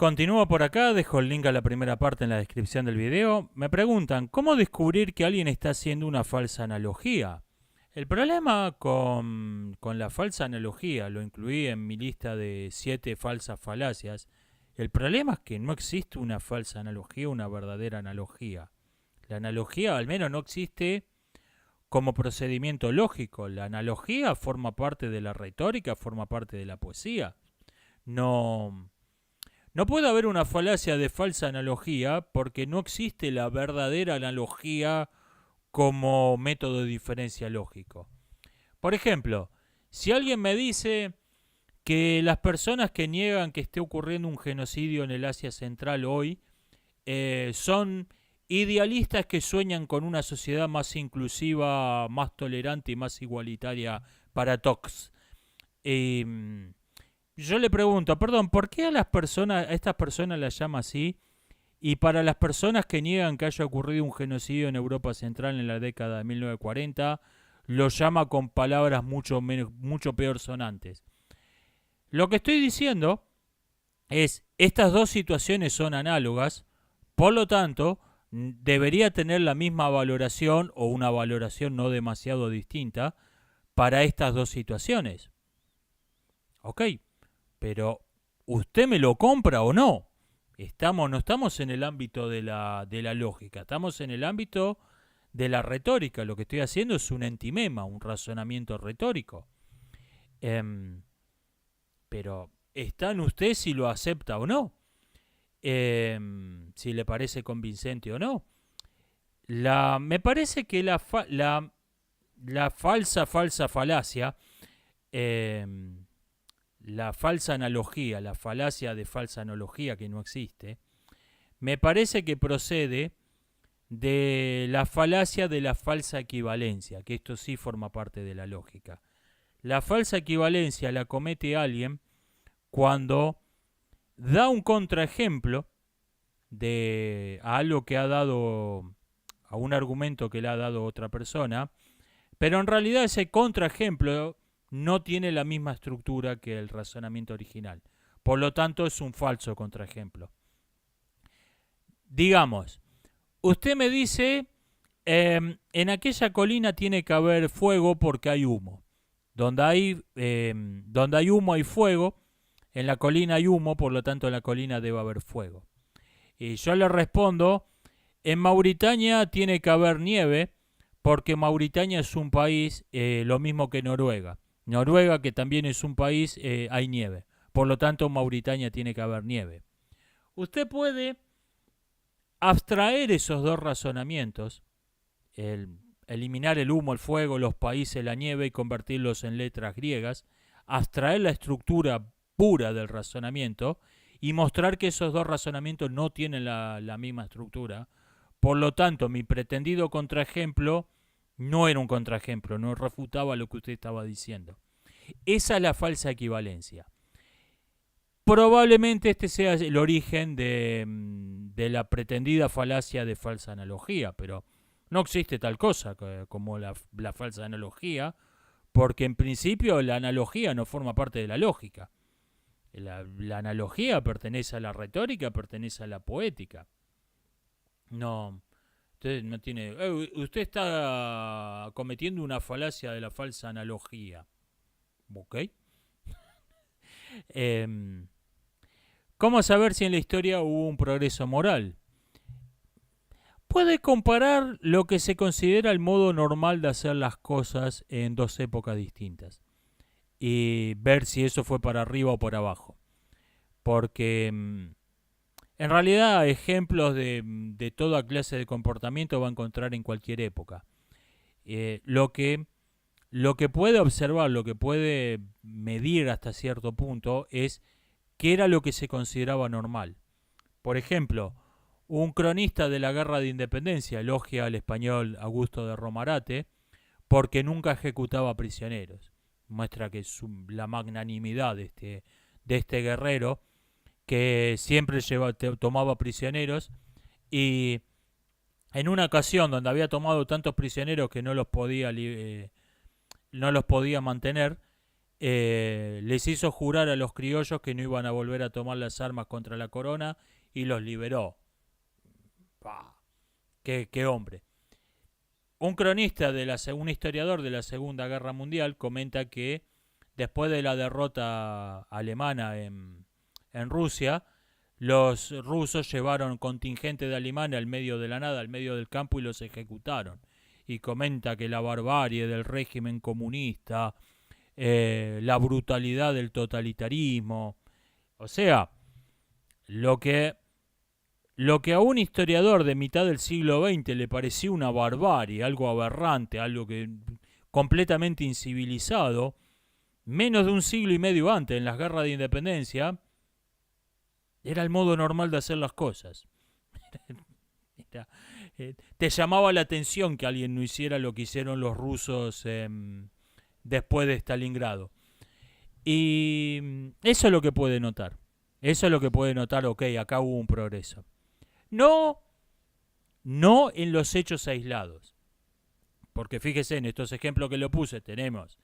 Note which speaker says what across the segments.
Speaker 1: Continúo por acá, dejo el link a la primera parte en la descripción del video. Me preguntan, ¿cómo descubrir que alguien está haciendo una falsa analogía? El problema con la falsa analogía, lo incluí en mi lista de 7 falsas falacias, el problema es que no existe una falsa analogía, una verdadera analogía. La analogía al menos no existe como procedimiento lógico. La analogía forma parte de la retórica, forma parte de la poesía. No, no puede haber una falacia de falsa analogía porque no existe la verdadera analogía como método de diferencia lógico. Por ejemplo, si alguien me dice que las personas que niegan que esté ocurriendo un genocidio en el Asia Central hoy son idealistas que sueñan con una sociedad más inclusiva, más tolerante y más igualitaria para todos. Yo le pregunto, perdón, ¿por qué a estas personas las llama así? Y para las personas que niegan que haya ocurrido un genocidio en Europa Central en la década de 1940, lo llama con palabras mucho peor sonantes. Lo que estoy diciendo es, estas dos situaciones son análogas, por lo tanto, debería tener la misma valoración o una valoración no demasiado distinta para estas dos situaciones. Ok, pero ¿usted me lo compra o no? No estamos en el ámbito de la lógica, estamos en el ámbito de la retórica. Lo que estoy haciendo es un entimema, un razonamiento retórico. Pero está en usted si lo acepta o no, si le parece convincente o no. Me parece que la falsa falacia, eh, la falsa analogía, la falacia de falsa analogía que no existe, me parece que procede de la falacia de la falsa equivalencia, que esto sí forma parte de la lógica. La falsa equivalencia la comete alguien cuando da un contraejemplo a algo que ha dado, a un argumento que le ha dado otra persona, pero en realidad ese contraejemplo no tiene la misma estructura que el razonamiento original. Por lo tanto, es un falso contraejemplo. Digamos, usted me dice, en aquella colina tiene que haber fuego porque hay humo. Donde hay humo hay fuego, en la colina hay humo, por lo tanto en la colina debe haber fuego. Y yo le respondo, en Mauritania tiene que haber nieve, porque Mauritania es un país lo mismo que Noruega. Noruega, que también es un país, hay nieve. Por lo tanto, en Mauritania tiene que haber nieve. Usted puede abstraer esos dos razonamientos, eliminar el humo, el fuego, los países, la nieve y convertirlos en letras griegas, abstraer la estructura pura del razonamiento y mostrar que esos dos razonamientos no tienen la misma estructura. Por lo tanto, mi pretendido contraejemplo no era un contraejemplo, no refutaba lo que usted estaba diciendo. Esa es la falsa equivalencia. Probablemente este sea el origen de la pretendida falacia de falsa analogía, pero no existe tal cosa como la falsa analogía, porque en principio la analogía no forma parte de la lógica. La analogía pertenece a la retórica, pertenece a la poética. No, usted no tiene. Usted está cometiendo una falacia de la falsa analogía. ¿Ok? ¿Cómo saber si en la historia hubo un progreso moral? Puede comparar lo que se considera el modo normal de hacer las cosas en dos épocas distintas y ver si eso fue para arriba o para abajo. Porque en realidad ejemplos de toda clase de comportamiento va a encontrar en cualquier época. Lo que puede observar, lo que puede medir hasta cierto punto es qué era lo que se consideraba normal. Por ejemplo, un cronista de la Guerra de Independencia elogia al español Augusto de Romarate porque nunca ejecutaba prisioneros. Muestra que es la magnanimidad de este guerrero que siempre tomaba prisioneros, y en una ocasión donde había tomado tantos prisioneros que no los podía mantener, les hizo jurar a los criollos que no iban a volver a tomar las armas contra la corona y los liberó. ¡Pah! ¡Qué hombre! Un cronista, un historiador de la Segunda Guerra Mundial, comenta que después de la derrota alemana en Rusia, los rusos llevaron contingente de alemanes al medio de la nada, al medio del campo, y los ejecutaron. Y comenta que la barbarie del régimen comunista, la brutalidad del totalitarismo, o sea, lo que a un historiador de mitad del siglo XX le pareció una barbarie, algo aberrante, algo que completamente incivilizado, menos de un siglo y medio antes, en las guerras de independencia, era el modo normal de hacer las cosas. Te llamaba la atención que alguien no hiciera lo que hicieron los rusos después de Stalingrado. Y eso es lo que puede notar. Eso es lo que puede notar, ok, acá hubo un progreso. No en los hechos aislados. Porque fíjese, en estos ejemplos que lo puse, tenemos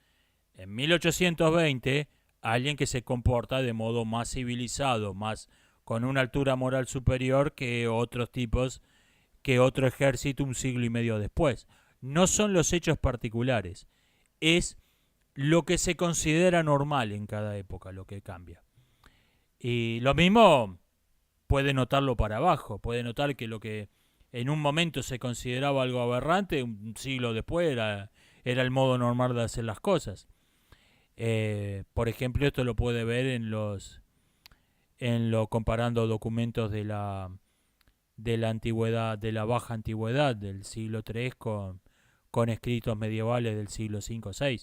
Speaker 1: en 1820 alguien que se comporta de modo más civilizado, más con una altura moral superior que otros tipos, que otro ejército un siglo y medio después. No son los hechos particulares, es lo que se considera normal en cada época lo que cambia. Y lo mismo puede notarlo para abajo, puede notar que lo que en un momento se consideraba algo aberrante, un siglo después era el modo normal de hacer las cosas. Por ejemplo, esto lo puede ver comparando documentos de la antigüedad, de la baja antigüedad del siglo III con escritos medievales del siglo V o VI.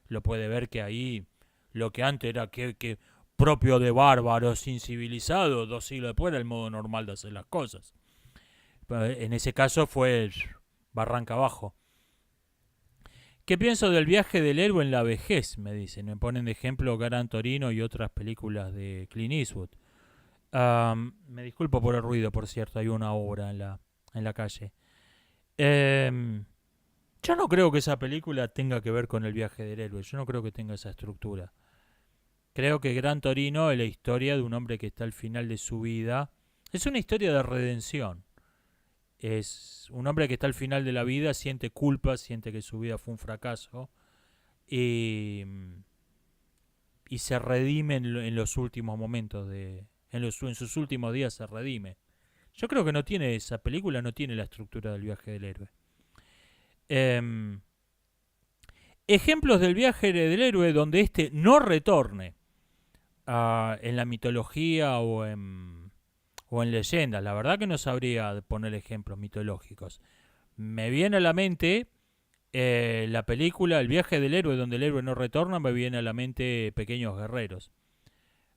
Speaker 1: Lo puede ver que ahí lo que antes era que propio de bárbaros incivilizados, 2 siglos después era el modo normal de hacer las cosas. En ese caso fue barranca abajo. ¿Qué pienso del viaje del héroe en la vejez? Me dicen. Me ponen de ejemplo Gran Torino y otras películas de Clint Eastwood. Me disculpo por el ruido, por cierto. Hay una obra en la calle. Yo no creo que esa película tenga que ver con el viaje del héroe. Yo no creo que tenga esa estructura. Creo que Gran Torino es la historia de un hombre que está al final de su vida. Es una historia de redención. Es un hombre que está al final de la vida, siente culpa, siente que su vida fue un fracaso y se redime en los últimos momentos, en sus últimos días se redime. Yo creo que esa película no tiene la estructura del viaje del héroe. Ejemplos del viaje del héroe donde éste no retorne en la mitología o en leyendas. La verdad que no sabría poner ejemplos mitológicos. Me viene a la mente la película El viaje del héroe, donde el héroe no retorna. Me viene a la mente Pequeños Guerreros,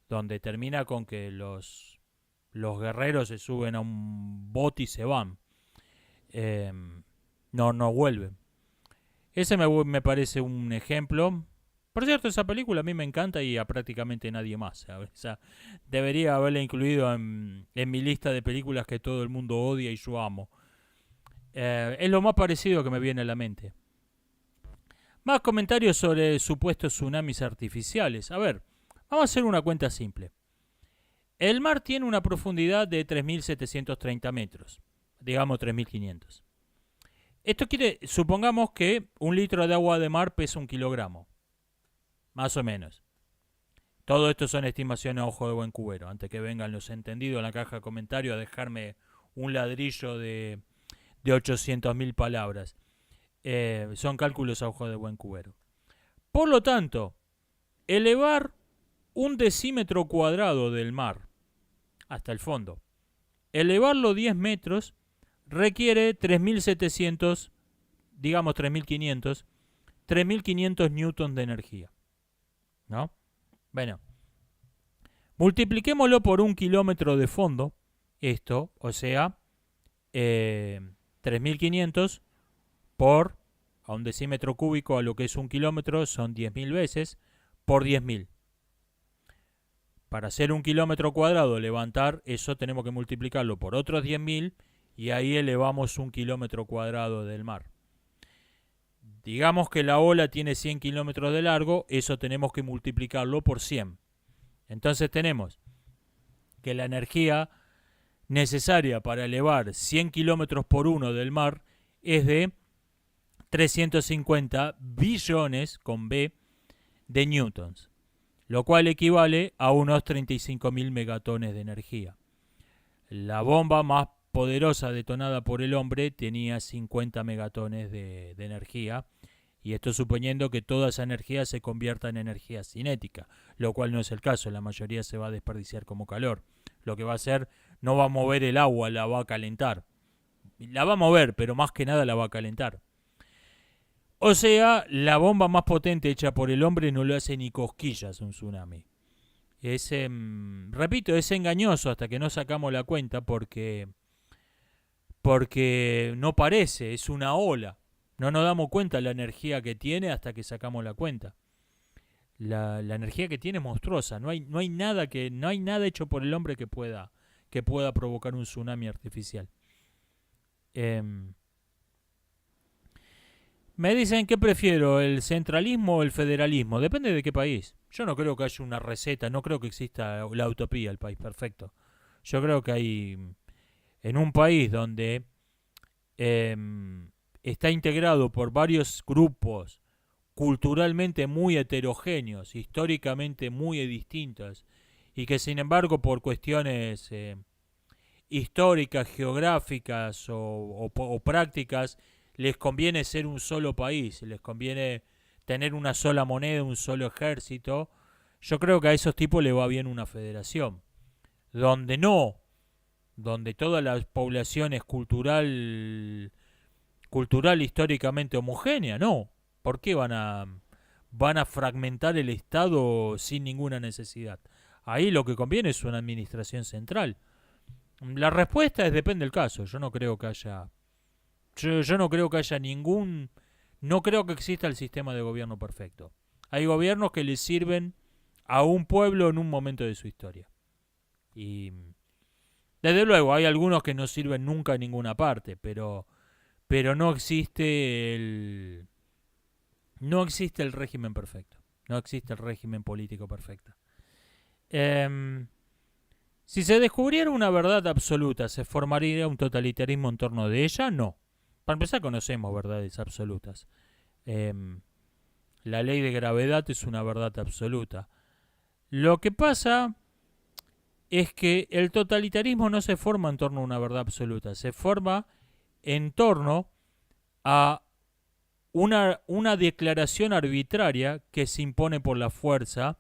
Speaker 1: donde termina con que los guerreros se suben a un bote y se van. No vuelven. Ese me parece un ejemplo. Por cierto, esa película a mí me encanta y a prácticamente nadie más. O sea, debería haberla incluido en mi lista de películas que todo el mundo odia y yo amo. Es lo más parecido que me viene a la mente. Más comentarios sobre supuestos tsunamis artificiales. A ver, vamos a hacer una cuenta simple. El mar tiene una profundidad de 3.730 metros. Digamos 3.500. Esto supongamos que 1 litro de agua de mar pesa 1 kilogramo. Más o menos. Todo esto son estimaciones a ojo de buen cubero. Antes que vengan los entendidos en la caja de comentarios a dejarme un ladrillo de 800.000 palabras. Son cálculos a ojo de buen cubero. Por lo tanto, elevar 1 decímetro cuadrado del mar hasta el fondo, elevarlo 10 metros, requiere 3.700, digamos 3.500 newtons de energía. ¿No? Bueno, multipliquémoslo por 1 kilómetro de fondo, esto, o sea, 3.500 por a 1 decímetro cúbico a lo que es 1 kilómetro son 10.000 veces por 10.000. Para hacer 1 kilómetro cuadrado, levantar eso tenemos que multiplicarlo por otros 10.000 y ahí elevamos 1 kilómetro cuadrado del mar. digamos que la ola tiene 100 kilómetros de largo, eso tenemos que multiplicarlo por 100. Entonces tenemos que la energía necesaria para elevar 100 kilómetros por 1 del mar es de 350 billones, con B, de newtons, lo cual equivale a unos 35.000 megatones de energía. La bomba más poderosa detonada por el hombre tenía 50 megatones de energía, y esto suponiendo que toda esa energía se convierta en energía cinética, lo cual no es el caso, la mayoría se va a desperdiciar como calor. Lo que va a hacer, no va a mover el agua, la va a calentar. La va a mover, pero más que nada la va a calentar. O sea, la bomba más potente hecha por el hombre no le hace ni cosquillas a un tsunami. Repito, es engañoso hasta que no sacamos la cuenta porque no parece, es una ola. No nos damos cuenta de la energía que tiene hasta que sacamos la cuenta. La energía que tiene es monstruosa. No hay nada hecho por el hombre que pueda provocar un tsunami artificial. Me dicen que prefiero, el centralismo o el federalismo. Depende de qué país. Yo no creo que haya una receta, no creo que exista la utopía, el país perfecto. Yo creo que hay, en un país donde está integrado por varios grupos culturalmente muy heterogéneos, históricamente muy distintos, y que sin embargo por cuestiones históricas, geográficas o prácticas, les conviene ser un solo país, les conviene tener una sola moneda, un solo ejército. Yo creo que a esos tipos les va bien una federación. Donde toda la población es cultural históricamente homogénea, no. ¿Por qué van a fragmentar el Estado sin ninguna necesidad? Ahí lo que conviene es una administración central. La respuesta es depende del caso. Yo no creo que haya ningún... No creo que exista el sistema de gobierno perfecto. Hay gobiernos que le sirven a un pueblo en un momento de su historia. Y desde luego hay algunos que no sirven nunca en ninguna parte, pero no existe el régimen perfecto. No existe el régimen político perfecto. Si se descubriera una verdad absoluta, ¿se formaría un totalitarismo en torno de ella? No. Para empezar, conocemos verdades absolutas. La ley de gravedad es una verdad absoluta. Lo que pasa es que el totalitarismo no se forma en torno a una verdad absoluta, se forma en torno a una declaración arbitraria que se impone por la fuerza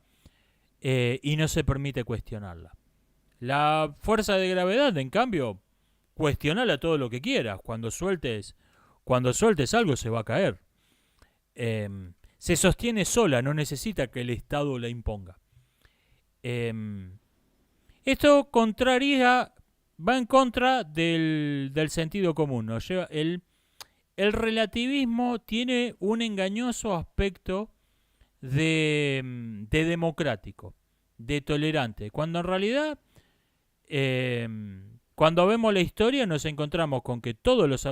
Speaker 1: y no se permite cuestionarla. La fuerza de gravedad, en cambio, cuestionala todo lo que quieras. Cuando sueltes algo se va a caer. Se sostiene sola, no necesita que el Estado la imponga. Esto va en contra del sentido común, ¿no? El relativismo tiene un engañoso aspecto de democrático, de tolerante, cuando en realidad, cuando vemos la historia, nos encontramos con que todos los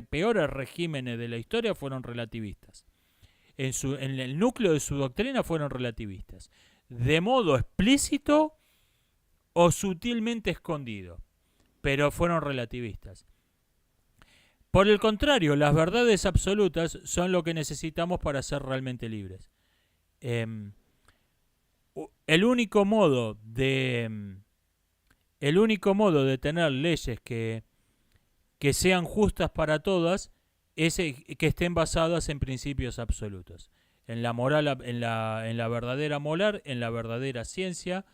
Speaker 1: peores regímenes de la historia fueron relativistas. En el núcleo de su doctrina fueron relativistas, de modo explícito o sutilmente escondido, pero fueron relativistas. Por el contrario, las verdades absolutas son lo que necesitamos para ser realmente libres. El único modo de tener leyes que sean justas para todas es que estén basadas en principios absolutos, en la moral, en la verdadera moral, en la verdadera ciencia,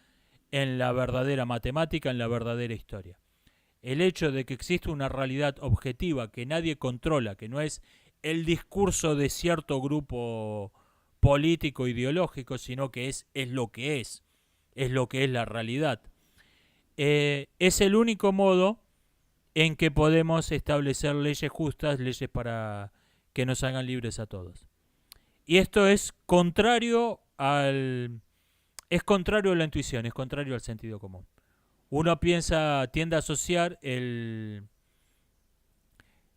Speaker 1: en la verdadera matemática, en la verdadera historia. El hecho de que existe una realidad objetiva que nadie controla, que no es el discurso de cierto grupo político ideológico, sino que es lo que es la realidad. Es el único modo en que podemos establecer leyes justas, leyes para que nos hagan libres a todos. Y esto es contrario a la intuición, es contrario al sentido común. Uno tiende a asociar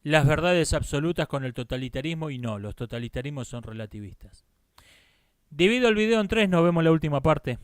Speaker 1: las verdades absolutas con el totalitarismo y no, los totalitarismos son relativistas. Divido el video en tres, nos vemos en la última parte.